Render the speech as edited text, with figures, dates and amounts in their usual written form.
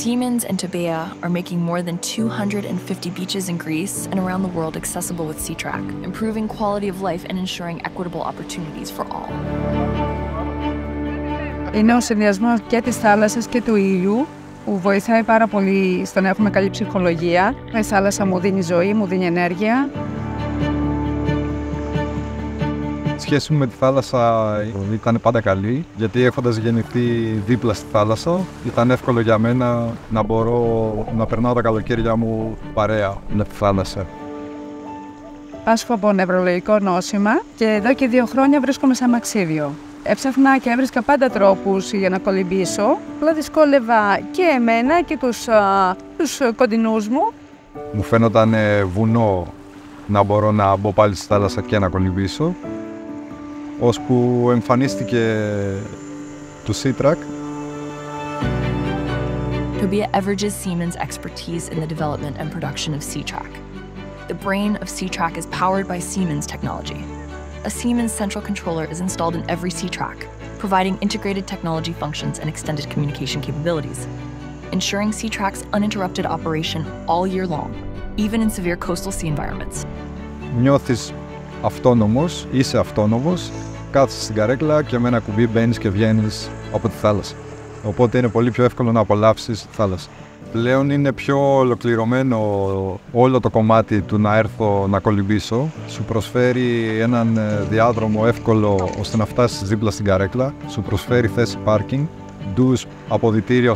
Siemens and Tobea are making more than 250 beaches in Greece and around the world accessible with SeaTrack, improving quality of life and ensuring equitable opportunities for all. Είναι ο συνδυασμός και της θάλασσας και του ήλιου που βοηθάει πάρα πολύ στο να έχουμε καλή ψυχολογία. Η θάλασσα μου δίνει ζωή, μου δίνει ενέργεια. Η σχέση μου με τη θάλασσα ήταν πάντα καλή, γιατί έχοντας γεννηθεί δίπλα στη θάλασσα, ήταν εύκολο για μένα να μπορώ να περνάω τα καλοκαίρια μου παρέα με τη θάλασσα. Πάσχω από νευρολογικό νόσημα και εδώ και 2 χρόνια βρίσκομαι σε αμαξίδιο. Έψαχνα και έβρισκα πάντα τρόπους για να κολυμπήσω, αλλά δυσκόλευα και εμένα και τους κοντινούς μου. Μου φαίνονταν βουνό να μπορώ να μπω πάλι στη θάλασσα και να κολυμπήσω, ώσπου εμφανίστηκε το SeaTrack. Tobea leverages Siemens' expertise in the development and production of SeaTrack. The brain of SeaTrack is powered by Siemens technology. A Siemens central controller is installed in every SeaTrack, providing integrated technology functions and extended communication capabilities, ensuring SeaTrack's uninterrupted operation all year long, even in severe coastal sea environments. Νιώθεις αυτόνομος, είσαι αυτόνομος, κάθεσαι στην καρέκλα και με ένα κουμπί μπαίνεις και βγαίνεις από τη θάλασσα. Οπότε είναι πολύ πιο εύκολο να απολαύσεις τη θάλασσα. Πλέον είναι πιο ολοκληρωμένο όλο το κομμάτι του να έρθω να κολυμπήσω. Σου προσφέρει έναν διάδρομο εύκολο ώστε να φτάσεις δίπλα στην καρέκλα. Σου προσφέρει θέση πάρκινγκ, ντους, αποδυτήριο.